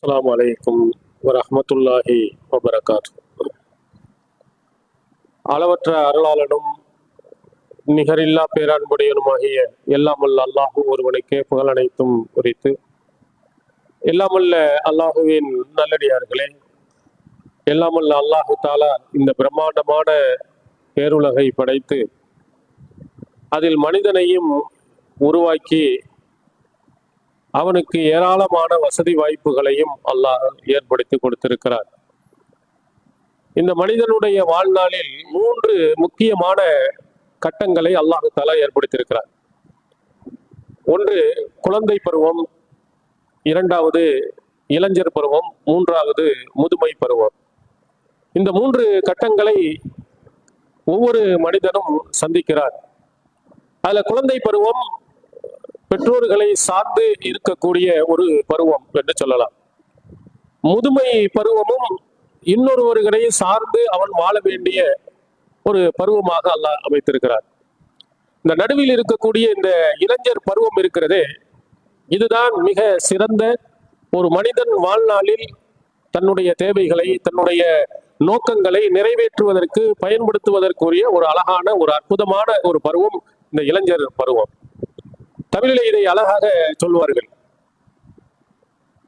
அஸ்ஸலாமு அலைக்கும் வரஹ்மத்துல்லாஹி வபரகாத்து. அளவற்ற அருளாளனும் நிகரில்லா பேரான்புடையனுமாகிய எல்லாமல்ல அல்லாஹு ஒருவனுக்கே புகழ் அனைத்தும் குறித்து, எல்லாமல்ல அல்லாஹுவின் நல்லடியார்களே, எல்லாமல்ல அல்லாஹு தாலா இந்த பிரம்மாண்டமான பேருலகை படைத்து அதில் மனிதனையும் உருவாக்கி அவனுக்கு ஏராளமான வசதி வாய்ப்புகளையும் அல்லாஹ் ஏற்படுத்தி கொடுத்திருக்கிறார். இந்த மனிதனுடைய வாழ்நாளில் 3 முக்கியமான கட்டங்களை அல்லாஹ் தஆலா ஏற்படுத்தியிருக்கிறார். ஒன்று குழந்தை பருவம், இரண்டாவது இளைஞர் பருவம், மூன்றாவது முதுமை பருவம். இந்த 3 கட்டங்களை ஒவ்வொரு மனிதனும் சந்திக்கிறார். அதுல குழந்தை பருவம் பெற்றோர்களை சார்ந்து இருக்கக்கூடிய ஒரு பருவம் என்று சொல்லலாம். முதுமை பருவமும் இன்னொருவர்களை சார்ந்து அவன் வாழ வேண்டிய ஒரு பருவமாக அல்லாஹ் அமைத்திருக்கிறார். இந்த நடுவில் இருக்கக்கூடிய இந்த இளைஞர் பருவம் இருக்கிறதே, இதுதான் மிக சிறந்த ஒரு மனிதன் வாழ்நாளில் தன்னுடைய தேவைகளை, தன்னுடைய நோக்கங்களை நிறைவேற்றுவதற்கு பயன்படுத்துவதற்குரிய ஒரு அழகான, ஒரு அற்புதமான ஒரு பருவம் இந்த இளைஞர் பருவம். தமிழிலே இதை அழகாக சொல்வார்கள்,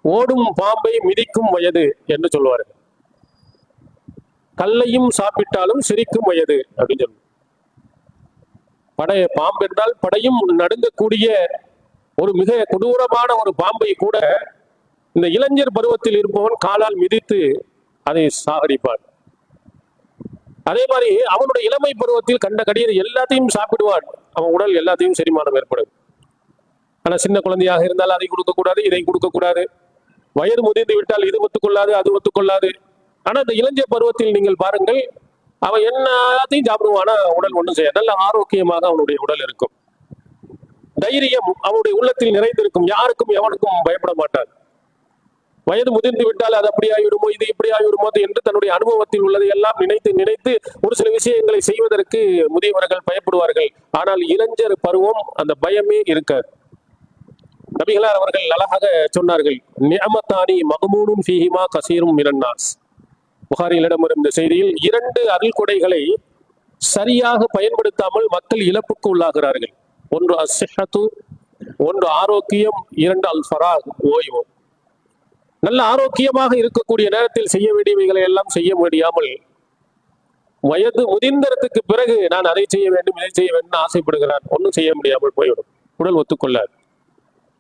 ஓடும் பாம்பை மிதிக்கும் வயது என்று சொல்வார்கள். கல்லையும் சாப்பிட்டாலும் சிரிக்கும் வயது அப்படின்னு சொல்லுவாங்க. பாம்பு என்றால் படையும் நடுங்கக்கூடிய ஒரு மிக கொடூரமான ஒரு பாம்பை கூட இந்த இளைஞர் பருவத்தில் இருப்பவன் காலால் மிதித்து அதை சாகடிப்பான். அதே மாதிரி அவனுடைய இளமை பருவத்தில் கண்ட கடியர் எல்லாத்தையும் சாப்பிடுவான். அவன் உடல் எல்லாத்தையும் செரிமானம் ஏற்படும். ஆனா சின்ன குழந்தையாக இருந்தால் அதை கொடுக்கக்கூடாது, இதை கொடுக்கக்கூடாது. வயது முதிர்ந்து விட்டால் இது ஒத்துக்கொள்ளாது, அது ஒத்துக்கொள்ளாது. ஆனா இந்த இளைஞர் பருவத்தில் நீங்கள் பாருங்கள், அவன் எல்லாத்தையும் சாப்பிடுவானா, உடல் ஒன்றும் செய்ய, நல்ல ஆரோக்கியமாக அவனுடைய உடல் இருக்கும். தைரியம் அவனுடைய உள்ளத்தில் நிறைந்திருக்கும். யாருக்கும் எவனுக்கும் பயப்பட மாட்டான். வயது முதிர்ந்து விட்டால் அது அப்படி ஆகிவிடுமோ, இது இப்படி ஆகிவிடுமோ என்று தன்னுடைய அனுபவத்தில் உள்ளதை எல்லாம் நினைத்து நினைத்து ஒரு சில விஷயங்களை செய்வதற்கு முதியவர்கள் பயப்படுவார்கள். ஆனால் இளைஞர் பருவம் அந்த பயமே இருக்காது. நபிகளார் அவர்கள் அழகாக சொன்னார்கள், நிஅமத்தானி மக்மூனுன் ஃபீஹிமா கஸீரும் மினன் நாஸ். புகாரியிடம் இருந்த செய்தியில் 2 அருள் கொடைகளை சரியாக பயன்படுத்தாமல் மக்கள் இழப்புக்கு உள்ளாகிறார்கள். ஒன்று அஸ்ஸிஹத்து, ஒன்று ஆரோக்கியம், 2 அல் ஃபராக், ஓய்வு. நல்ல ஆரோக்கியமாக இருக்கக்கூடிய நேரத்தில் செய்ய வேண்டியவைகளை எல்லாம் செய்ய முடியாமல் வயது முதிர்ந்தறதுக்கு பிறகு நான் அதை செய்ய வேண்டும், இதை செய்ய வேண்டும் ஆசைப்படுகிறான். ஒன்றும் செய்ய முடியாமல் போய்விடும், உடல் ஒத்துக்கொள்ளாது.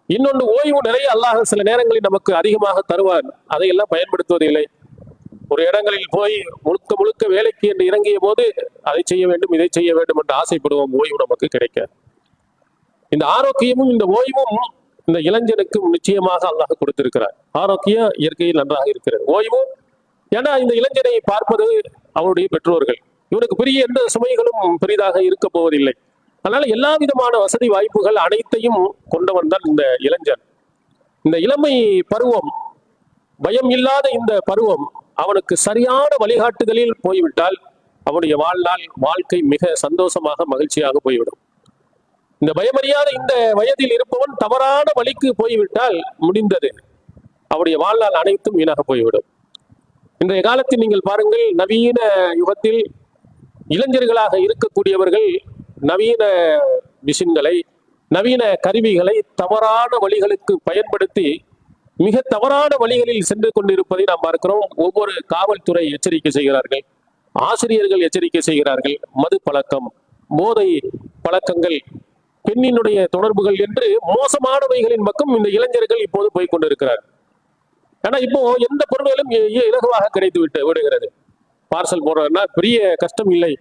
இன்னொன்று ஓய்வு நிறைய அல்லாஹ் சில நேரங்களில் நமக்கு அதிகமாக தருவான். அதையெல்லாம் பயன்படுத்துவதில்லை. ஒரு இடங்களில் போய் முழுக்க முழுக்க வேலைக்கு என்று இறங்கிய போது அதை செய்ய வேண்டும், இதை செய்ய வேண்டும் என்று ஆசைப்படுவோம். ஓய்வு நமக்கு கிடைக்க. இந்த ஆரோக்கியமும் இந்த ஓய்வும் இந்த இளைஞனுக்கு நிச்சயமாக அல்லாஹ் கொடுத்திருக்கிறார். ஆரோக்கியம் இயற்கையில் நன்றாக இருக்கிறது. ஓய்வு, ஏன்னா இந்த இளைஞனை பார்ப்பது அவருடைய பெற்றோர்கள். இவனுக்கு பெரிய எந்த சுமைகளும் பெரிதாக இருக்க போவதில்லை. அதனால எல்லா விதமான வசதி வாய்ப்புகள் அனைத்தையும் கொண்டவன் தான் இந்த இளைஞன். இந்த இளமை பருவம், பயம் இல்லாத இந்த பருவம் அவனுக்கு சரியான வழிகாட்டுதலில் போய்விட்டால் அவனுடைய வாழ்க்கை மிக சந்தோஷமாக மகிழ்ச்சியாக போய்விடும். இந்த பயமறியாத இந்த வயதில் இருப்பவன் தவறான வழிக்கு போய்விட்டால் முடிந்தது, அவருடைய வாழ்நாள் அனைத்தும் வீணாக போய்விடும். இன்றைய காலத்தில் நீங்கள் பாருங்கள், நவீன யுகத்தில் இளைஞர்களாக இருக்கக்கூடியவர்கள் நவீன மிஷின்களை, நவீன கருவிகளை தவறான வழிகளுக்கு பயன்படுத்தி மிக தவறான வழிகளில் சென்று கொண்டிருப்பதை நாம் பார்க்கிறோம். ஒவ்வொரு காவல்துறை எச்சரிக்கை செய்கிறார்கள், ஆசிரியர்கள் எச்சரிக்கை செய்கிறார்கள். மது பழக்கம், போதை பழக்கங்கள், பெண்ணினுடைய தொடர்புகள் என்று மோசமானவைகளின் பக்கம் இந்த இளைஞர்கள் இப்போது போய் கொண்டிருக்கிறார். ஆனா இப்போ எந்த பொருள்களும் இலகுவாக கிடைத்து விடுகிறது. பார்சல் போடுறதுன்னா பெரிய கஷ்டம் இல்லை.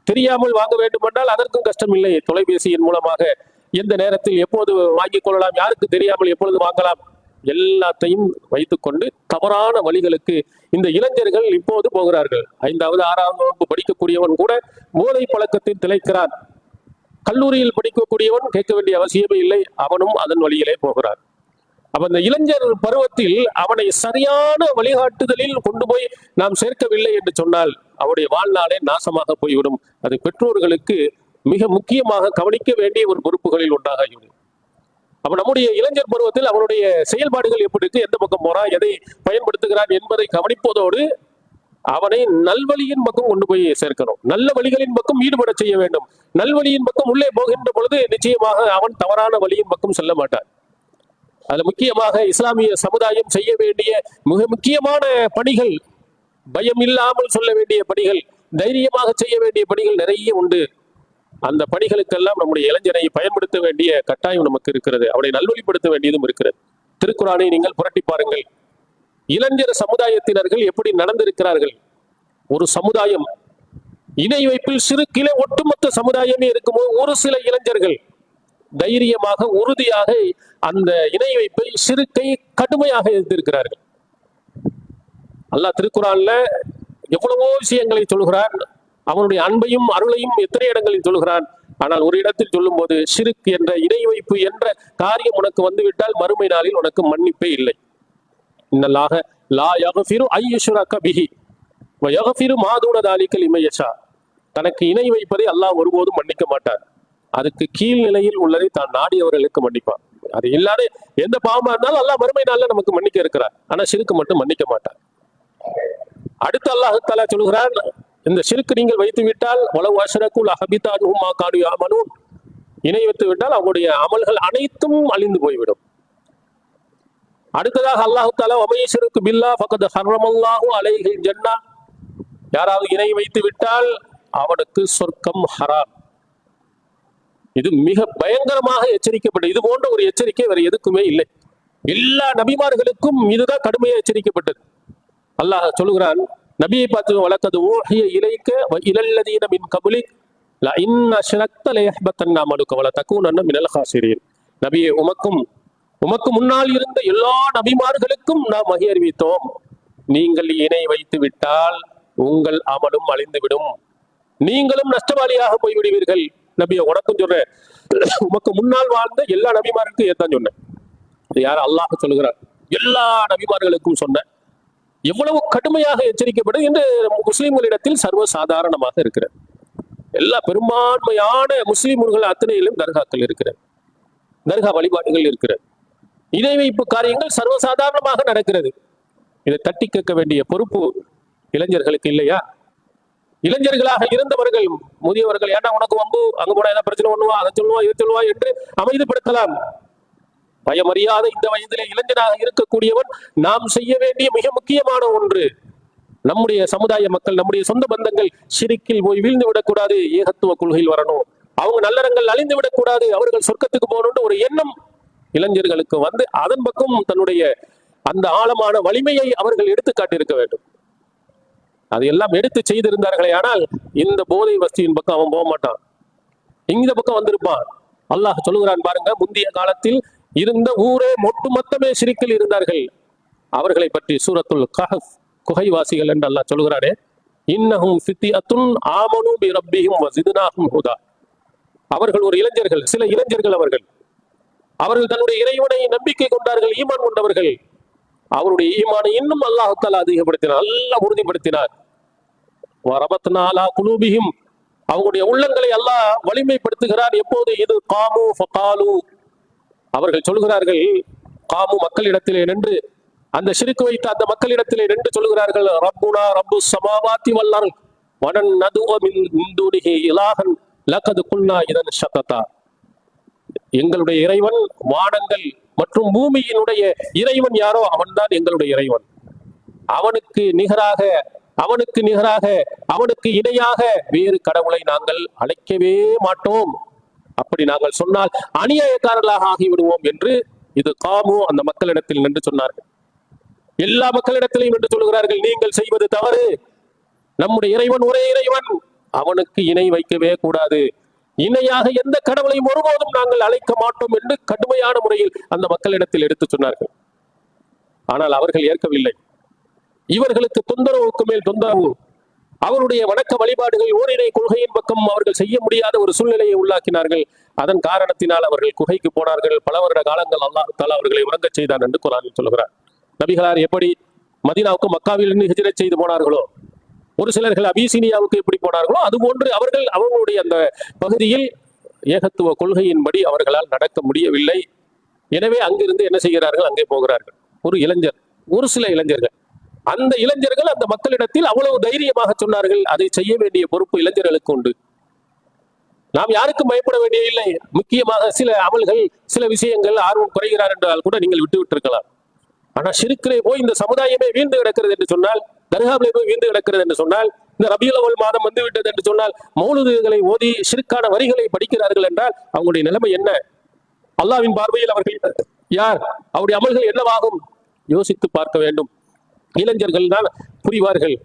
தெரியாமல் வாங்க வேண்டும் என்றால் அதற்கும் கஷ்டம் இல்லை. தொலைபேசியின் மூலமாக எந்த நேரத்தில் எப்போது வாங்கிக் கொள்ளலாம், யாருக்கு தெரியாமல் எப்பொழுது வாங்கலாம், எல்லாத்தையும் வைத்துக்கொண்டு தவறான வழிகளுக்கு இந்த இளைஞர்கள் இப்போது போகிறார்கள். 5வது 6வது வகுப்பு படிக்கக்கூடியவன் கூட போதை பழக்கத்தில் திளைக்கிறான். கல்லூரியில் படிக்கக்கூடியவன் கேட்க வேண்டிய அவசியமே இல்லை, அவனும் அதன் வழியிலே போகிறான். அப்ப இந்த இளைஞர் பருவத்தில் அவனை சரியான வழிகாட்டுதலில் கொண்டு போய் நாம் சேர்க்கவில்லை என்று சொன்னால் அவருடைய வாழ்நாளே நாசமாக போய்விடும். அது பெற்றோர்களுக்கு மிக முக்கியமாக கவனிக்க வேண்டிய ஒரு பொறுப்புகளில் ஒன்றாக ஆகிவிடும். அப்ப நம்முடைய இளைஞர் பருவத்தில் அவனுடைய செயல்பாடுகள் எப்படி இருக்கு, எந்த பக்கம் போறான், எதை பயன்படுத்துகிறான் என்பதை கவனிப்பதோடு அவனை நல்வழியின் பக்கம் கொண்டு போய் சேர்க்கணும். நல்ல வழிகளின் பக்கம் ஈடுபட செய்ய வேண்டும். நல்வழியின் பக்கம் உள்ளே போகின்ற பொழுது நிச்சயமாக அவன் தவறான வழியின் பக்கம் செல்ல மாட்டான். அதுல முக்கியமாக இஸ்லாமிய சமுதாயம் செய்ய வேண்டிய மிக முக்கியமான பணிகள், பயம் இல்லாமல் சொல்ல வேண்டிய பணிகள், தைரியமாக செய்ய வேண்டிய பணிகள் நிறைய உண்டு. அந்த பணிகளுக்கெல்லாம் நம்முடைய இளைஞரை பயன்படுத்த வேண்டிய கட்டாயம் நமக்கு இருக்கிறது. அவனை நல்வழிப்படுத்த வேண்டியதும் இருக்கிறது. திருக்குறானை நீங்கள் புரட்டி பாருங்கள். இளைஞர் சமுதாயத்தினர்கள் எப்படி நடந்திருக்கிறார்கள். ஒரு சமுதாயம் இணை வைப்பில் சிறுக்கிலே ஒட்டுமொத்த சமுதாயமே இருக்கும்போது ஒரு சில இளைஞர்கள் தைரியமாக உறுதியாக அந்த இணை வைப்பை சிறுக்கை கடுமையாக எதிர்த்திருக்கிறார்கள். அல்லாஹ் திருக்குறான்ல எவ்வளவோ விஷயங்களை சொல்கிறான். அவனுடைய அன்பையும் அருளையும் எத்தனை இடங்களில் சொல்கிறான். ஆனால் ஒரு இடத்தில் சொல்லும் போது ஷிர்க் என்ற இணை வைப்பு என்ற காரியம் உனக்கு வந்துவிட்டால் மறுமை நாளில் உனக்கு மன்னிப்பே இல்லை. இன்னல்லாஹ லா யக்ஃபிரு ஐ யுஷ்ரக பிஹி வ யக்ஃபிரு மா தூன தாலிக லிமன் யஷா. தனக்கு இணை வைப்பதை அல்லாஹ் ஒருபோதும் மன்னிக்க மாட்டார். அதுக்கு கீழ் நிலையில் உள்ளதை தான் நாடியவர்களுக்கு மன்னிப்பார். அது இல்லாத எந்த பாவமா இருந்தாலும் அல்லாஹ் மறுமை நாள்ல நமக்கு மன்னிக்க இருக்கிறார். ஆனா ஷிர்க் மட்டும் மன்னிக்க மாட்டார். அடுத்து அல்லாஹ் தஆலா சொல்கிறான், இந்த ஷிர்க் நீங்கள் வைத்து விட்டால் வலவ் அஷ்ரகு லஹபித அன்ஹும் மா கானூ யஅமலூன். இணை வைத்து விட்டால் அவருடைய அமல்கள் அனைத்தும் அழிந்து போய்விடும். அடுத்ததாக அல்லாஹ் தஆலா வமையஷ்ருக்கு பில்லாஹ் ஃபகத் ஹர்ரமல்லாஹு அலைஹில் ஜன்னah. யாராவது இணை வைத்து விட்டால் அவனுக்கு சொர்க்கம் ஹராம். இது மிக பயங்கரமாக எச்சரிக்கப்பட்டது. இது போன்ற ஒரு எச்சரிக்கை வேற எதுக்குமே இல்லை. எல்லா நபிமார்களுக்கும் இதுதான் கடுமையாக எச்சரிக்கப்பட்டது. அல்லாஹ் சொல்லுகிறான், நபியை பார்த்து வலக்கது ஊஹிய இலைக்க வ இலல்லதீன மின் கப்லிக் லஇன் அஷ்ரக்த லயஹ்பத்தன்ன அமலுக வல தகூனன்ன மினல் காசிரீன். நபியே, உமக்கு முன்னால் இருந்த எல்லா நபிமார்களுக்கும் நாம் வகை அறிவித்தோம், நீங்கள் இணை வைத்து விட்டால் உங்கள் அமலும் அழிந்துவிடும், நீங்களும் நஷ்டவாளியாக போய்விடுவீர்கள். நபியை உனக்கும் சொல்றேன், உமக்கு முன்னால் வாழ்ந்த எல்லா நபிமாருக்கும் ஏத்தான் சொன்னேன். யார் அல்லாஹ் சொல்லுகிறார், எல்லா நபிமார்களுக்கும் சொன்ன. எவ்வளவு கடுமையாக எச்சரிக்கப்படும் என்று முஸ்லிம்களிடத்தில் சர்வசாதாரணமாக இருக்கிறது. எல்லா பெரும்பான்மையான முஸ்லிம்கள் அத்தனையிலும் தர்காக்கள் இருக்கிறது, தர்கா வழிபாடுகள் இருக்கிறது. இணை வைப்பு காரியங்கள் சர்வசாதாரணமாக நடக்கிறது. இதை தட்டி கேட்க வேண்டிய பொறுப்பு இளைஞர்களுக்கு இல்லையா? இளைஞர்களாக இருந்தவர்கள், முதியவர்கள், ஏன்னா உனக்கு வம்பு, அங்க போனா ஏதாவது பிரச்சனை பண்ணுவா, அதை சொல்லுவா, இதை சொல்லுவா என்று அமைதிப்படுத்தலாம். பயமறியாத இந்த வயதிலே இளைஞனாக இருக்கக்கூடியவன் நாம் செய்ய வேண்டிய மிக முக்கியமான ஒன்று, நம்முடைய சமுதாய மக்கள், நம்முடைய சொந்த பந்தங்கள் ஷிர்கில் போய் வீழ்ந்து விடக்கூடாது, ஏகத்துவ கொள்கையில் வரணும். அவங்க நல்லறங்கள் அழிந்து விடக்கூடாது, அவர்கள் சொர்க்கத்துக்கு போகணும்னு ஒரு எண்ணம் இளைஞர்களுக்கு வந்து அதன் பக்கம் தன்னுடைய அந்த ஆழமான வலிமையை அவர்கள் எடுத்து காட்டியிருக்க வேண்டும். அதையெல்லாம் எடுத்து செய்திருந்தார்களே ஆனால் இந்த போதை வஸ்தியின் பக்கம் அவன் போக மாட்டான், இந்த பக்கம் வந்திருப்பான். அல்லாஹ் சொல்லுகிறான் பாருங்க, முந்தைய காலத்தில் இருந்த ஊரே ஒட்டுமொத்தமே ஷிர்கில் இருந்தார்கள். அவர்களை பற்றி சூரத்துல் கஹஃப், குகைவாசிகள் என்று அல்லாஹ் சொல்லுகிறானே, இன்னஹும் ஃபித்யத்துன் ஆமனூ பி ரப்பிஹிம் வஸித்னாஹும் ஹுதா. அவர்கள் ஒரு இளைஞர்கள், சில இளைஞர்கள், அவர்கள் தன்னுடைய இறைவனை நம்பிக்கை கொண்டார்கள், ஈமான் கொண்டவர்கள். அவருடைய ஈமானை இன்னும் அல்லாஹ் தஆலா அதிகப்படுத்தினார், அல்லாஹ் உறுதிப்படுத்தினார். வரபத்னா அலா குலூபிஹிம், அவங்களுடைய உள்ளங்களை அல்லாஹ் வலிமைப்படுத்துகிறார். எப்போது? இது காமு ஃபகாலு, அவர்கள் சொல்கிறார்கள், காமு மக்களிடத்திலே நின்று, அந்த ஷிர்க் வைத்த அந்த மக்களிடத்திலே நின்று சொல்கிறார்கள், ரப்புனா ரப்புஸ் ஸமாவாத்தி வல் அர்த் வனன் நதுஅ மின் தூனிஹி இலாஹன் லகத் குல்னா இதன் ஷததா. எங்களுடைய இறைவன் வானங்கள் மற்றும் பூமியினுடைய இறைவன் யாரோ அவன்தான் எங்களுடைய இறைவன். அவனுக்கு நிகராக அவனுக்கு இணையாக வேறு கடவுளை நாங்கள் அழைக்கவே மாட்டோம். அப்படி நாங்கள் சொன்னால் அநியாயக்காரர்களாக ஆகிவிடுவோம் என்று இது காமு அந்த மக்களிடத்தில் நின்று சொன்னார்கள். எல்லா மக்களிடத்திலையும் என்று சொல்கிறார்கள், நீங்கள் செய்வது தவறு, நம்முடைய இறைவன் ஒரே இறைவன், அவனுக்கு இணை வைக்கவே கூடாது, இணையாக எந்த கடவுளையும் ஒருபோதும் நாங்கள் அழைக்க மாட்டோம் என்று கடுமையான முறையில் அந்த மக்களிடத்தில் எடுத்து சொன்னார்கள். ஆனால் அவர்கள் ஏற்கவில்லை. இவர்களுக்கு தொந்தரவுக்கு மேல் தொந்தரவு. அவருடைய வணக்க வழிபாடுகள் ஓரிரை கொள்கையின் பக்கம் அவர்கள் செய்ய முடியாத ஒரு சூழ்நிலையை உள்ளாக்கினார்கள். அதன் காரணத்தினால் அவர்கள் குகைக்கு போனார்கள். பல வருட காலங்கள் அல்லாஹ் தஆலா அவர்களை உறங்கச் செய்தான் என்று குர்ஆனில் சொல்கிறார். நபிகளார் எப்படி மதீனாவுக்கு மக்காவில் இருந்து ஹிஜ்ரத் செய்து போனார்களோ, ஒரு சிலர்கள் அபிசீனியாவுக்கு எப்படி போனார்களோ, அதுபோன்று அவர்கள் அவங்களுடைய அந்த பகுதியில் ஏகத்துவ கொள்கையின்படி அவர்களால் நடக்க முடியவில்லை. எனவே அங்கிருந்து என்ன செய்கிறார்கள், அங்கே போகிறார்கள். ஒரு இளைஞர், ஒரு சில இளைஞர்கள், அந்த இளைஞர்கள் அந்த மக்களிடத்தில் அவ்வளவு தைரியமாக சொன்னார்கள், அதை செய்ய வேண்டிய பொறுப்பு இளைஞர்களுக்கு உண்டு. நாம் யாருக்கும் பயப்பட வேண்டிய இல்லை. முக்கியமாக சில அமல்கள், சில விஷயங்கள் ஆர்வம் குறைகிறார் என்றால் கூட நீங்கள் விட்டு இருக்கலாம். ஆனா ஷிர்கிலே போய் இந்த சமுதாயமே வீழ்ந்து கிடக்கிறது என்று சொன்னால், தர்காவிலே போய் வீழ்ந்து கிடக்கிறது என்று சொன்னால், இந்த ரபியுல் அவ்வல் மாதம் வந்து விட்டது என்று சொன்னால் மௌலுதுகளை ஓதி ஷிர்கான வரிகளை படிக்கிறார்கள் என்றால் அவங்களுடைய நிலைமை என்ன? அல்லாஹ்வின் பார்வையில் அவர்கள் யார்? அவருடைய அமல்கள் என்னவாகும்? யோசித்து பார்க்க வேண்டும். இளைஞர்கள் தான் புரிவார்கள்,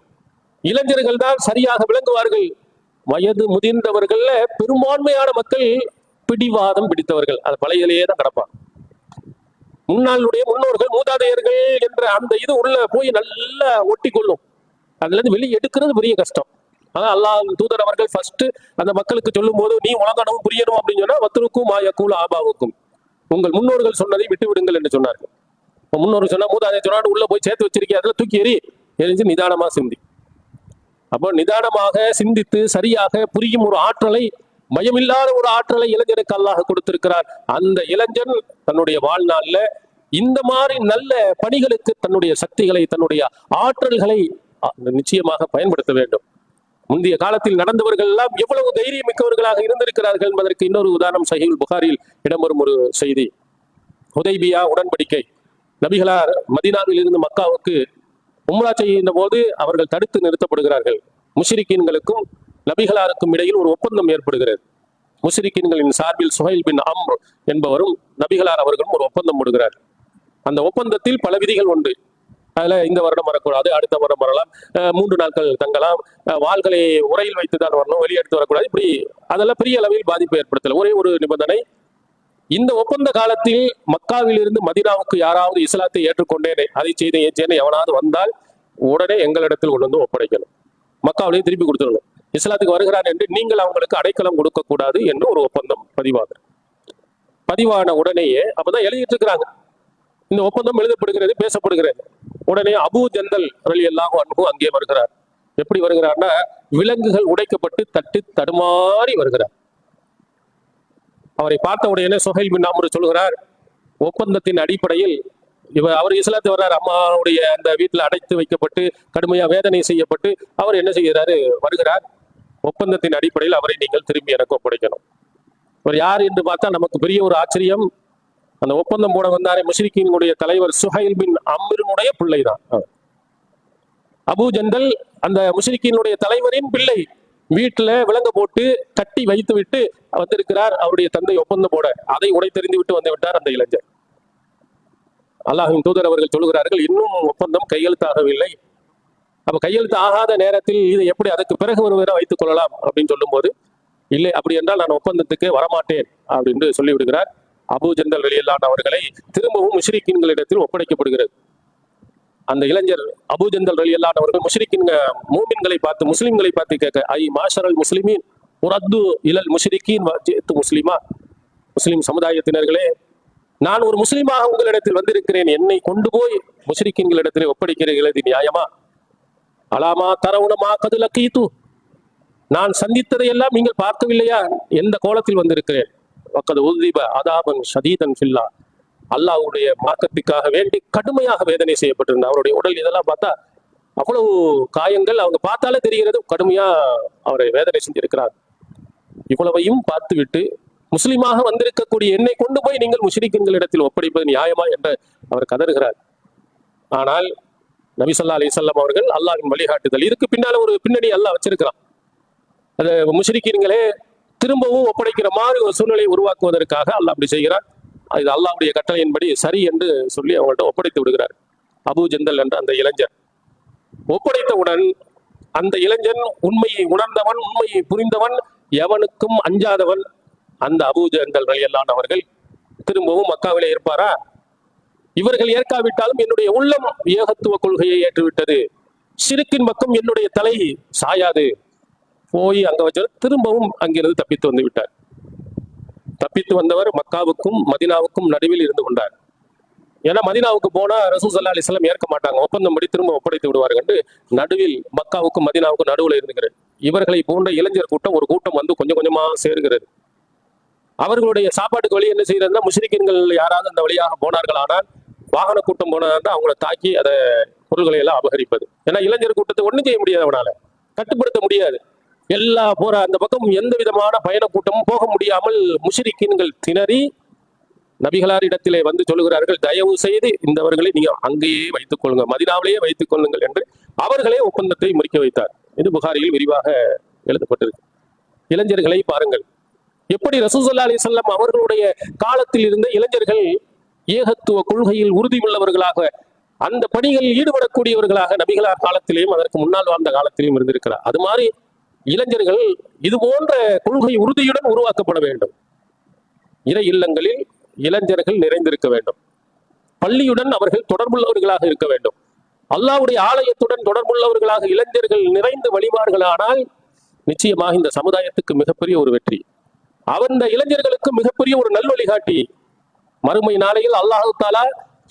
இளைஞர்கள் தான் சரியாக விளங்குவார்கள். வயது முதிர்ந்தவர்கள்ல பெரும்பான்மையான மக்கள் பிடிவாதம் பிடித்தவர்கள், அது பழையலையே தான் கிடப்பாங்க. முன்னாளுடைய முன்னோர்கள், மூதாதையர்கள் என்ற அந்த இது உள்ள போய் நல்லா ஒட்டி கொள்ளும். அதுல இருந்து வெளியே எடுக்கிறது பெரிய கஷ்டம். அதான் அல்லாஹ் தூதர் அவர்கள் ஃபர்ஸ்ட் அந்த மக்களுக்கு சொல்லும் போது, நீ உலகணும் புரியணும் அப்படின்னு சொன்னா வத்துருக்கும் மாயக்கூல் ஆபாவுக்கும், உங்கள் முன்னோர்கள் சொன்னதை விட்டு விடுங்கள் என்று சொன்னார்கள். முன்னோர்கள் சொன்னா, மூதாதையர் சொன்னா உள்ள போய் சேர்த்து வச்சிருக்கேன், அதில் தூக்கி எரிஞ்சு நிதானமா சிந்தி. அப்போ நிதானமாக சிந்தித்து சரியாக புரியும் ஒரு ஆற்றலை, பயமில்லாத ஒரு ஆற்றலை இளைஞருக்கு அல்லாஹ் கொடுத்திருக்கிறார். அந்த இளைஞன் தன்னுடைய வாழ்நாள்ல இந்த மாதிரி நல்ல பணிகளுக்கு தன்னுடைய சக்திகளை, தன்னுடைய ஆற்றல்களை நிச்சயமாக பயன்படுத்த வேண்டும். முந்தைய காலத்தில் நடந்தவர்கள் எல்லாம் எவ்வளவு தைரியம் மிக்கவர்களாக இருந்திருக்கிறார்கள் என்பதற்கு இன்னொரு உதாரணம் சஹீஹுல் புகாரியில் இடம்பெறும் ஒரு செய்தி. ஹுதைபியா உடன்படிக்கை. நபிகளார் மதீனாவில் இருந்து மக்காவுக்கு உம்ரா செய்கின்ற போது அவர்கள் தடுத்து நிறுத்தப்படுகிறார்கள். முஷ்ரிக்கீன்களுக்கும் நபிகளாருக்கும் இடையில் ஒரு ஒப்பந்தம் ஏற்படுகிறது. முஷ்ரிக்கீன்களின் சார்பில் சுஹைல் பின் அம்ர் என்பவரும் நபிகளார் அவர்களும் ஒரு ஒப்பந்தம் போடுகிறார். அந்த ஒப்பந்தத்தில் பல விதிகள் உண்டு. அதுல இந்த வருடம் வரக்கூடாது, அடுத்த வருடம் வரலாம், 3 நாட்கள் தங்கலாம், வாள்களை உரையில் வைத்து தான் வரணும், வெளியெடுத்து வரக்கூடாது. இப்படி அதெல்லாம் பெரிய அளவில் பாதிப்பு ஏற்படுத்தல. ஒரே ஒரு நிபந்தனை, இந்த ஒப்பந்த காலத்தில் மக்காவில் இருந்து மதீனாவுக்கு யாராவது இஸ்லாத்தை ஏற்றுக்கொண்டேனே, அதை செய்தேன் எவனாவது வந்தால் உடனே எங்களிடத்தில் கொண்டு வந்து ஒப்படைக்கணும், மக்காவிலேயே திருப்பி கொடுத்துடணும். இஸ்லாத்துக்கு வருகிறார் என்று நீங்கள் அவங்களுக்கு அடைக்கலம் கொடுக்க கூடாது என்று ஒரு ஒப்பந்தம் பதிவான உடனேயே அப்பதான் எழுதிட்டு இருக்கிறாங்க. இந்த ஒப்பந்தம் எழுதப்படுகிறது, பேசப்படுகிறது. உடனே அபூ ஜந்தல் ரலியல்லாஹு அன்ஹு அங்கே வருகிறார். எப்படி வருகிறார்னா, விலங்குகள் உடைக்கப்பட்டு தட்டு தடுமாறி வருகிறார். அவரை பார்த்த உடனே சுஹைல் பின் அம்ர் சொல்கிறார், ஒப்பந்தத்தின் அடிப்படையில் அவர் இஸ்லாத்து வர்றார். அம்மாவுடைய அந்த வீட்டில் அடைத்து வைக்கப்பட்டு கடுமையா வேதனை செய்யப்பட்டு அவர் என்ன செய்கிறாரு, வருகிறார். ஒப்பந்தத்தின் அடிப்படையில் அவரை நீங்கள் திரும்பி எனக்கு ஒப்படைக்கணும். அவர் யார் என்று பார்த்தா நமக்கு பெரிய ஒரு ஆச்சரியம். அந்த ஒப்பந்தம் போட வந்தாரே முஷ்ரிக்கீனுடைய தலைவர் சுஹைல் பின் அம்ருடைய பிள்ளை தான் அபூ ஜந்தல். அந்த முஷ்ரிக்கீனுடைய தலைவரின் பிள்ளை வீட்டுல விலங்கு போட்டு கட்டி வைத்து விட்டு வந்திருக்கிறார் அவருடைய தந்தை ஒப்பந்தம் போட. அதை உடைத்தெறிந்து விட்டு வந்து விட்டார் அந்த இளைஞர். அல்லாஹ்வின் தூதர் அவர்கள் சொல்கிறார்கள், இன்னும் ஒப்பந்தம் கையெழுத்தாகவில்லை. அப்ப கையெழுத்து ஆகாத நேரத்தில் இதை எப்படி அதுக்கு பிறகு ஒருவரை வைத்துக் கொள்ளலாம் அப்படின்னு சொல்லும் போது, இல்லை அப்படி என்றால் நான் ஒப்பந்தத்துக்கு வரமாட்டேன் அப்படின்னு சொல்லிவிடுகிறார். அபூ ஜந்தல் ரலியல்லாஹு அவர்களை திரும்பவும் முஷ்ரிக்கீன்களிடத்தில் ஒப்படைக்கப்படுகிறது. அந்த இளைஞர் அபூ ஜந்தல் ரலியல்லாஹு அவர்கள் முஷ்ரிக்கீன்க மூமின்களை பார்த்து, முஸ்லிம்களை பார்த்து கேட்க, ஐ மாஷரல் முஸ்லிமீன் உரத்து இலல் முஷ்ரிக்கீன் வஜித்து முஸ்லிமா, முஸ்லிம் சமுதாயத்தினர்களே, நான் ஒரு முஸ்லிமாக உங்களிடத்தில் வந்திருக்கிறேன், என்னை கொண்டு போய் முஷ்ரிக்கீன்களிடத்திலே ஒப்படைக்கிறீர்கள், இது நியாயமா? அலாமா தரவுனமா கதுல கீத்து, நான் சந்தித்ததை எல்லாம் நீங்கள் பார்க்கவில்லையா? எந்த கோலத்தில் வந்திருக்கிறேன்? அதாபன் ஷதீதன் ஃபில்லா, அல்லாஹ்வுடைய மார்க்கத்துக்காக வேண்டி கடுமையாக வேதனை செய்யப்பட்டிருந்தார். அவருடைய உடல் இதெல்லாம் பார்த்தா அவ்வளவு காயங்கள், அவங்க பார்த்தாலே தெரிகிறது கடுமையா அவரை வேதனை செஞ்சிருக்கிறார். இவ்வளவையும் பார்த்துவிட்டு முஸ்லிமாக வந்திருக்கக்கூடிய என்னை கொண்டு போய் நீங்கள் முஷ்ரிக்கீன்களிடத்தில் ஒப்படைப்பது நியாயமா என்று அவர் கதறுகிறார். ஆனால் நபி ஸல்லல்லாஹு அலைஹி வஸல்லம் அவர்கள் அல்லாஹ்வின் வழிகாட்டுதல், இதுக்கு பின்னால ஒரு பின்னணி அல்லாஹ் வச்சிருக்கிறான். அது முஷ்ரிக்கீன்களே திரும்பவும் ஒப்படைக்கிற மாதிரி ஒரு சூழ்நிலை உருவாக்குவதற்காக அல்லாஹ் அப்படி செய்கிறார். இது அல்லாஹ்வுடைய கட்டளையின்படி சரி என்று சொல்லி அவங்கள்ட்ட ஒப்படைத்து விடுகிறார். அபூ ஜந்தல் என்ற அந்த இளைஞர் ஒப்படைத்தவுடன் அந்த இளைஞன் உண்மையை உணர்ந்தவன், உண்மையை புரிந்தவன், எவனுக்கும் அஞ்சாதவன். அந்த அபூ ஜந்தல் ரலியல்லாஹு அவர்கள் திரும்பவும் மக்காவிலே இருப்பாரா? இவர்கள் ஏற்காவிட்டாலும் என்னுடைய உள்ளம் ஏகத்துவ கொள்கையை ஏற்றுவிட்டது, ஷிர்கின் பக்கம் என்னுடைய தலை சாயாது, போய் அங்க வச்சு திரும்பவும் அங்கிருந்து தப்பித்து வந்து விட்டார். தப்பித்து வந்தவர் மக்காவுக்கும் மதீனாவுக்கும் நடுவில் இருந்து கொண்டார். ஏன்னா மதீனாவுக்கு போனா ரசூல் ஸல்லல்லாஹு அலைஹி வஸல்லம் ஏற்க மாட்டாங்க, ஒப்பந்தம் படி திரும்ப ஒப்படைத்து விடுவார்கள் என்று நடுவில் மக்காவுக்கும் மதீனாவுக்கும் நடுவில் இருந்துகிறது. இவர்களை போன்ற இளைஞர் கூட்டம் ஒரு கூட்டம் வந்து கொஞ்சம் கொஞ்சமா சேருகிறது. அவர்களுடைய சாப்பாட்டுக்கு வழி என்ன செய்யறதுன்னா, முஸ்லிம்கள் யாராவது அந்த வழியாக போனார்களானால், வாகன கூட்டம் போனதா அவங்கள தாக்கி அதை பொருள்களை எல்லாம் அபகரிப்பது. ஏன்னா இளைஞர் கூட்டத்தை ஒண்ணும் செய்ய முடியாது, அவனால கட்டுப்படுத்த முடியாது. எல்லா போற அந்த பக்கம் எந்த விதமான பயண கூட்டமும் போக முடியாமல் முஷ்ரிக்கீன்கள் திணறி நபிகளார் இடத்திலே வந்து சொல்லுகிறார்கள், தயவு செய்து இந்தவர்களை நீங்க அங்கேயே வைத்துக் கொள்ளுங்க, மதீனாவிலேயே வைத்துக் கொள்ளுங்கள் என்று அவர்களே ஒப்பந்தத்தை முறிக்க வைத்தார். இது புகாரியில் விரிவாக எழுதப்பட்டிருக்கு. இளைஞர்களை பாருங்கள், எப்படி ரசூலுல்லாஹி அலைஹி வஸல்லம் அவர்களுடைய காலத்தில் இருந்த இளைஞர்கள் ஏகத்துவ கொள்கையில் உறுதியுள்ளவர்களாக, அந்த பணிகளில் ஈடுபடக்கூடியவர்களாக நபிகளார் காலத்திலேயும் அதற்கு முன்னால் வாழ்ந்த காலத்திலேயும் இருந்திருக்கிறார். அது மாதிரி இளைஞர்கள் இது போன்ற கொள்கை உறுதியுடன் உருவாக்கப்பட வேண்டும். இறை இல்லங்களில் இளைஞர்கள் நிறைந்திருக்க வேண்டும். பள்ளியுடன் அவர்கள் தொடர்புள்ளவர்களாக இருக்க வேண்டும். அல்லாஹ்வுடைய ஆலயத்துடன் தொடர்புள்ளவர்களாக இளைஞர்கள் நிறைந்து வழிபார்களானால் நிச்சயமாக இந்த சமுதாயத்துக்கு மிகப்பெரிய ஒரு வெற்றி. அந்த இளைஞர்களுக்கு மிகப்பெரிய ஒரு நல்வழிகாட்டி. மறுமை நாளையில் அல்லாஹ் தஆலா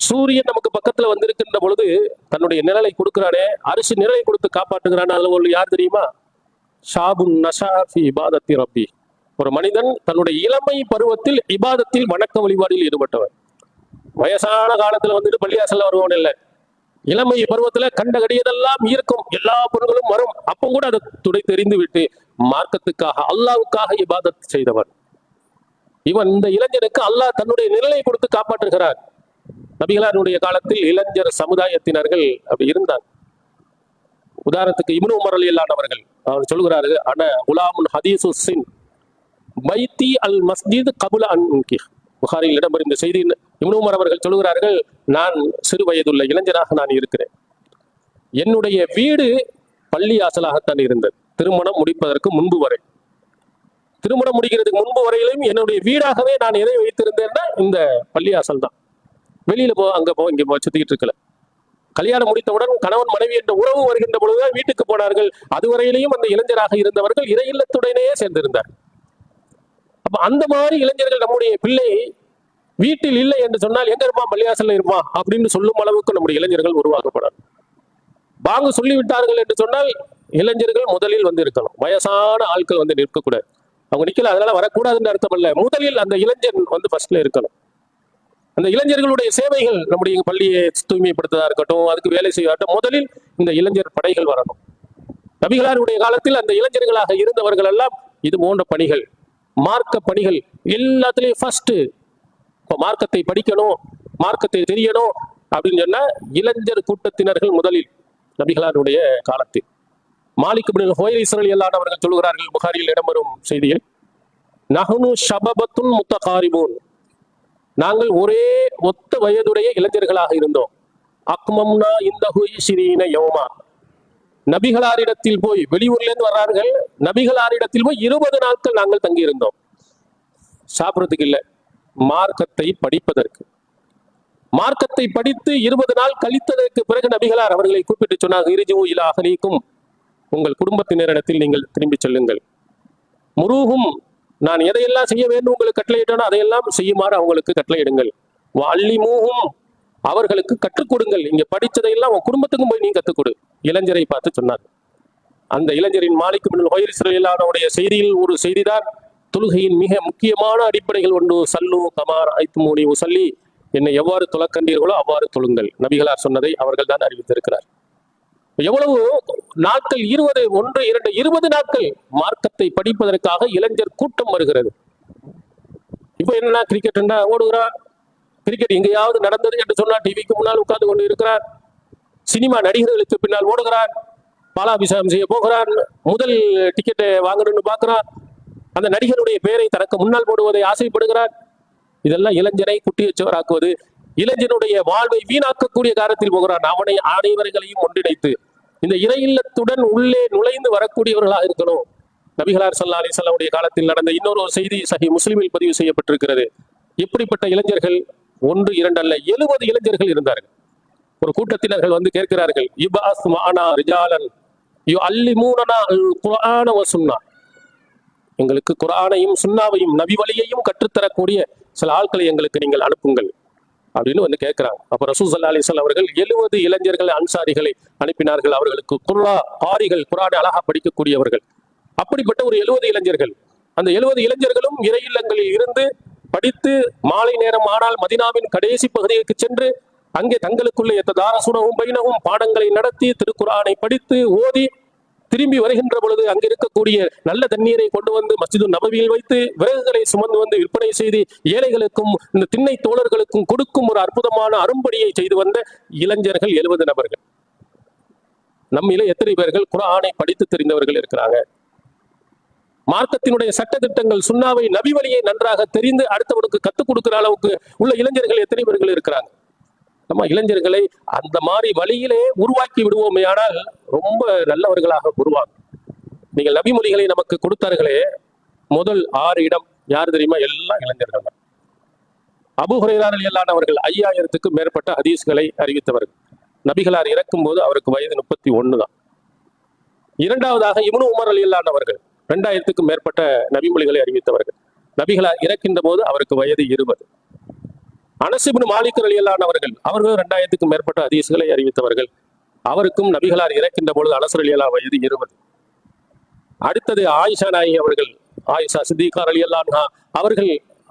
சூரியன் நமக்கு பக்கத்துல வந்திருக்கின்ற பொழுது தன்னுடைய நிழலை கொடுக்கிறானே, அரிசி நிழலை கொடுத்து காப்பாற்றுகிறான். அதுல யார் தெரியுமா? ஷாபுன் நஷா ஃபி இபாதத்தி ரப்பி. ஒரு மனிதன் தன்னுடைய இளமை பருவத்தில் இபாதத்தில் வணக்க வழிபாடில் ஈடுபட்டவர். வயசான காலத்துல வந்துட்டு பள்ளியாசல்ல வருவன் இல்லை. இளமை பருவத்துல கண்ட கடியதெல்லாம் இருக்கும், எல்லா பொருள்களும் வரும். அப்போ கூட அதை துடை தெரிந்து விட்டு மார்க்கத்துக்காக அல்லாஹ்வுக்காக இபாதத் செய்தவர் இவன். இந்த இளைஞனுக்கு அல்லாஹ் தன்னுடைய நிழலை கொடுத்து காப்பாற்றுகிறார். நபிகளாருடைய காலத்தில் இளைஞர் சமுதாயத்தினர்கள் அப்படி இருந்தார். உதாரணத்துக்கு இப்னு உமர் ரலியல்லாஹு அவர்கள் அவர் சொல்கிறாரு, அன குலாமுன் ஹதீசு சின் பைத்தி அல் மஸ்ஜித் கபுல அன் உன்கிஹ். புகாரியில் இடம்பெறும் இந்த செய்தி. இப்னு உமர் அவர்கள் சொல்கிறார்கள், நான் சிறு வயதுள்ள இளைஞராக நான் இருக்கிறேன். என்னுடைய வீடு பள்ளியாசலாகத்தான் இருந்தது திருமணம் முடிப்பதற்கு முன்பு வரை. திருமணம் முடிக்கிறதுக்கு முன்பு வரையிலும் என்னுடைய வீடாகவே நான் எதை வைத்திருந்தேன்னா இந்த பள்ளியாசல் தான். வெளியில போ, அங்க போ, இங்க போ சுத்திக்கிட்டு இருக்கல. கல்யாணம் முடித்தவுடன் கணவன் மனைவி என்ற உறவு வருகின்ற பொழுதுதான் வீட்டுக்கு போனார்கள். அதுவரையிலையும் அந்த இளைஞராக இருந்தவர்கள் இறை இல்லத்துடனேயே சேர்ந்திருந்தார். அப்ப அந்த மாதிரி இளைஞர்கள் நம்முடைய பிள்ளை வீட்டில் இல்லை என்று சொன்னால் எங்க இருப்பான், பள்ளியாசல்ல இருப்பான் அப்படின்னு சொல்லும் அளவுக்கு நம்முடைய இளைஞர்கள் உருவாக்கப்படாது. பாங்கு சொல்லிவிட்டார்கள் என்று சொன்னால் இளைஞர்கள் முதலில் வந்து இருக்கணும். வயசான ஆட்கள் வந்து நிற்கக்கூடாது. அவங்க நிக்கல அதனால வரக்கூடாதுன்னு அர்த்தம் அல்ல. முதலில் அந்த இளைஞன் வந்து ஃபர்ஸ்ட்ல இருக்கணும். அந்த இளைஞர்களுடைய சேவைகள் நம்முடைய பள்ளியை தூய்மைப்படுத்ததா இருக்கட்டும், அதுக்கு வேலை செய்யட்டும், முதலில் இந்த இளைஞர் படைகள் வரணும். நபிகளாருடைய காலத்தில் அந்த இளைஞர்களாக இருந்தவர்கள் எல்லாம் இது போன்ற பணிகள், மார்க்க பணிகள் எல்லாத்திலையும் ஃபர்ஸ்ட். இப்போ மார்க்கத்தை படிக்கணும், மார்க்கத்தை தெரியணும் அப்படின்னு சொன்னா இளைஞர் கூட்டத்தினர்கள் முதலில் நபிகளாருடைய காலத்தில். மாலிக் இப்னு ஹுவைரிஸ் ரலியல்லாஹு அவர்கள் சொல்கிறார்கள், புகாரியில் இடம்பெறும் செய்தியில், நஹ்னு ஷபபத்துன் முத்தகாரிபூன், நாங்கள் ஒரே ஒத்த வயதுடைய இளைஞர்களாக இருந்தோம். அக்மம்னா இந்தஹு இஸ்ரீன யௌமா, நபிகளாரிடத்தில் போய், வெளியூர்ல இருந்து வர்றார்கள், நபிகளாரிடத்தில் போய் 20 நாட்கள் நாங்கள் தங்கி இருந்தோம். சாப்பிட்றதுக்கு இல்லை, மார்க்கத்தை படிப்பதற்கு. மார்க்கத்தை படித்து 20 நாள் கழித்ததற்கு பிறகு நபிகளார் அவர்களை கூப்பிட்டு சொன்னாங்க, இர்ஜூ இலா அஹ்லீக்கும், உங்கள் குடும்பத்தினரிடத்தில் நீங்கள் திரும்பி செல்லுங்கள். முருகும், நான் எதையெல்லாம் செய்ய வேண்டும் உங்களுக்கு கட்டளையிட்டனோ அதையெல்லாம் செய்யுமாறு அவங்களுக்கு கட்டளையிடுங்கள். வல்லிமூஹும், அவர்களுக்கு கற்றுக் கொடுங்கள். இங்க படிச்சதையெல்லாம் உன் குடும்பத்துக்கும் போய் நீ கற்றுக் கொடு. இளைஞரை பார்த்து சொன்னார். அந்த இளைஞரின் மாலிக் இப்னு ஹுவைரிஸ் ரலியல்லாஹு அன்ஹுடைய செய்தியில் ஒரு செய்திதான் தொழுகையின் மிக முக்கியமான அடிப்படைகள் ஒன்று. சல்லு கமார் ஐத்துமூனி உசல்லி, என்னை எவ்வாறு தொழக்கண்டீர்களோ அவ்வாறு தொழுங்கள். நபிகளார் சொன்னதை அவர்கள் தான் அறிவித்திருக்கிறார். எவ்வளவு நாட்கள், 20, 1, 2, 20 நாட்கள் மார்க்கத்தை படிப்பதற்காக இளைஞர் கூட்டம் வருகிறது. இப்ப என்னன்னா, கிரிக்கெட் ஓடுகிறார். கிரிக்கெட் எங்கேயாவது நடந்தது என்று சொன்னால் டிவிக்கு முன்னால் உட்கார்ந்து கொண்டு இருக்கிறார். சினிமா நடிகர்களுக்கு பின்னால் ஓடுகிறார். பாலாபிஷேகம் செய்ய போகிறார். முதல் டிக்கெட்டை வாங்கணும்னு பார்க்கிறார். அந்த நடிகருடைய பெயரை தனக்கு முன்னால் போடுவதை ஆசைப்படுகிறார். இதெல்லாம் இளைஞரை குட்டியச்சவராக்குவது, இளைஞனுடைய வாழ்வை வீணாக்கக்கூடிய காரியத்தில் போகிறான். அவனை அனைவர்களையும் ஒன்றிணைத்து இந்த இறை இல்லத்துடன் உள்ளே நுழைந்து வரக்கூடியவர்களாக இருக்கணும். நபிகளார் ஸல்லல்லாஹு அலைஹி வஸல்லம் உடைய காலத்தில் நடந்த இன்னொரு செய்தி சஹீஹ் முஸ்லிமில் பதிவு செய்யப்பட்டிருக்கிறது. இப்படிப்பட்ட இளைஞர்கள் 1, 2 அல்ல, 70 இளைஞர்கள் இருந்தார்கள். ஒரு கூட்டத்தினர்கள் வந்து கேட்கிறார்கள், இபாஸ் மஅனா ரிஜாலன் யுஅல்லிமூனனா அல் குர்ஆன வ சுன்னா, எங்களுக்கு குர்ஆனையும் சுன்னாவையும் நபி வழியையும் கற்றுத்தரக்கூடிய சில ஆட்களை எங்களுக்கு நீங்கள் அனுப்புங்கள் அப்படின்னு வந்து கேட்கிறாங்க. அப்ப ரசூல் ஸல்லல்லாஹு அலைஹி வஸல்லம் அவர்கள் 70 இளைஞர்கள் அன்சாரிகளை அனுப்பினார்கள். அவர்களுக்கு குர்ஆ காரிகள், குர்ஆனை அழகா படிக்கக்கூடியவர்கள். அப்படிப்பட்ட ஒரு 70 இளைஞர்கள் அந்த 70 இளைஞர்களும் இறை இல்லங்களில் இருந்து படித்து மாலை நேரம் ஆனால் மதினாவின் கடைசி பகுதிக்கு சென்று அங்கே தங்களுக்குள்ளே ததாரசுனவும் பைனவும் பாடங்களை நடத்தி திருக்குர்ஆனை படித்து ஓதி திரும்பி வருகின்ற பொழுது அங்கு இருக்கக்கூடிய நல்ல தண்ணீரை கொண்டு வந்து மஸ்ஜிது நபவியில் வைத்து விறகுகளை சுமந்து வந்து விற்பனை செய்து ஏழைகளுக்கும் இந்த திண்ணை தோழர்களுக்கும் கொடுக்கும் ஒரு அற்புதமான அரும்படியை செய்து வந்த இளைஞர்கள் 70 நபர்கள். நம்மிலே எத்தனை பேர்கள் குர்ஆனை படித்து தெரிந்தவர்கள் இருக்கிறாங்க? மார்க்கத்தினுடைய சட்ட திட்டங்கள் சுன்னாவை நபி வழியை நன்றாக தெரிந்து அடுத்தவனுக்கு கத்துக் கொடுக்கிற அளவுக்கு உள்ள இளைஞர்கள் எத்தனை பேர்கள் இருக்கிறாங்க? நம்ம இளைஞர்களை அந்த மாதிரி வழியிலே உருவாக்கி விடுவோமே ஆனால் ரொம்ப நல்லவர்களாக உருவாகும். நீங்கள் நபி மொழிகளை நமக்கு கொடுத்தார்களே, முதல் 6 இடம் யார் தெரியுமா? எல்லாம் இளைஞர்கள் தான். அபூ ஹுரைரா ரலியல்லாஹு அவர்கள் 5000க்கும் மேற்பட்ட ஹதீஸ்களை அறிவித்தவர்கள். நபிகளார் இறக்கும் போது அவருக்கு வயது 31 தான். இரண்டாவதாக இப்னு உமர் ரலியல்லாஹு அவர்கள் 2000க்கும் மேற்பட்ட நபிமொழிகளை அறிவித்தவர்கள். நபிகளார் இறக்கின்ற போது அவருக்கு வயது 20. அனஸ் இப்னு மாலிக் ரலியல்லாஹு அவர்கள் 2000க்கும் மேற்பட்ட ஹதீஸ்களை அறிவித்தவர்கள். அவருக்கும் நபிகளார் இறக்கின்ற பொழுது அனஸ் ரலியல்லாஹு வயது 20. அடுத்தது ஆயிஷா நாயகி அவர்கள், ஆயிஷா சித்திகா ரலியல்லாஹு அன்ஹா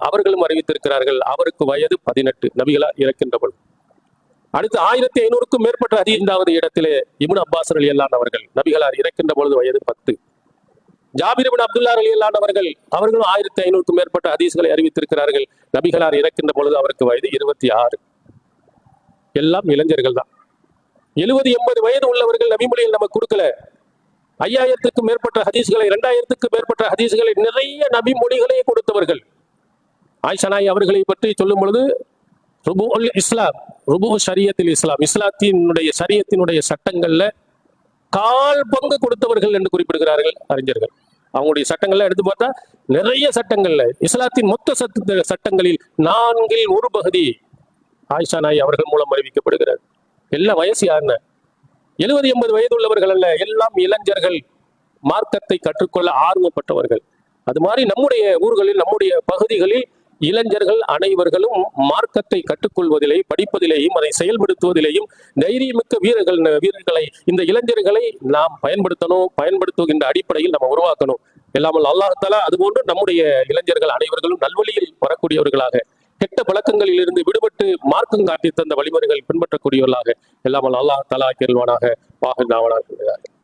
அவர்களும் அறிவித்திருக்கிறார்கள். அவருக்கு வயது 18 நபிகளார் இறக்கின்ற பொழுது. அடுத்து 1500க்கும் மேற்பட்ட 5வது இடத்திலே இப்னு அப்பாஸ் ரலியல்லாஹு அவர்கள் நபிகளார் இறக்கின்ற பொழுது வயது 10. ஜாபிர் இப்னு அப்துல்லா ரலியல்லாஹு அவர்களும் 1500க்கும் மேற்பட்ட ஹதீஸ்களை அறிவித்திருக்கிறார்கள். நபிகளார் இறக்கின்ற பொழுது அவருக்கு வயது 26. எல்லாம் இளைஞர்கள் தான். 70-80 வயது உள்ளவர்கள் நபிமொழியில் நமக்கு கொடுக்கல. 5000க்கும் மேற்பட்ட ஹதீஸ்களை 2000க்கும் மேற்பட்ட ஹதீஸ்களை நிறைய நபிமொழிகளை கொடுத்தவர்கள். ஆயிஷா நாயகி அவர்களை பற்றி சொல்லும் பொழுது ருபுல் இஸ்லாம், ருபு ஷரியத்தில் இஸ்லாம், இஸ்லாத்தினுடைய ஷரியத்தினுடைய சட்டங்கள்ல 1/4 பங்கு கொடுத்தவர்கள் என்று குறிப்பிடுகிறார்கள் அறிஞர்கள். அவங்களுடைய சட்டங்கள்ல எடுத்து பார்த்தா நிறைய சட்டங்கள்ல இஸ்லாத்தின் மொத்த சட்டங்களில் 1/4 பகுதி ஆயிஷா நாயகி அவர்கள் மூலம் அறிவிக்கப்படுகிறது. எல்லா வயசு யாருன்னு 70-80 வயது உள்ளவர்கள் அல்ல, எல்லாம் இளைஞர்கள், மார்க்கத்தை கற்றுக்கொள்ள ஆர்வப்பட்டவர்கள். அது மாதிரி நம்முடைய ஊர்களில் நம்முடைய பகுதிகளில் இளைஞர்கள் அனைவர்களும் மார்க்கத்தை கற்றுக்கொள்வதிலே படிப்பதிலேயும் அதை செயல்படுத்துவதிலேயும் தைரியமிக்க வீரர்களை இந்த இளைஞர்களை நாம் பயன்படுத்துகின்ற அடிப்படையில் நம்ம உருவாக்கணும். எல்லாமல் அல்லாஹ் தஆலா அதுபோன்று நம்முடைய இளைஞர்கள் அனைவர்களும் நல்வழியில் வரக்கூடியவர்களாக கெட்ட பழக்கங்களில் இருந்து விடுபட்டு மார்க்கம் காட்டி தந்த வழிமுறைகள் பின்பற்றக்கூடியவர்களாக எல்லாமல் அல்லாஹ் தஆலா கேள்வானாக வாஹினாவனாக.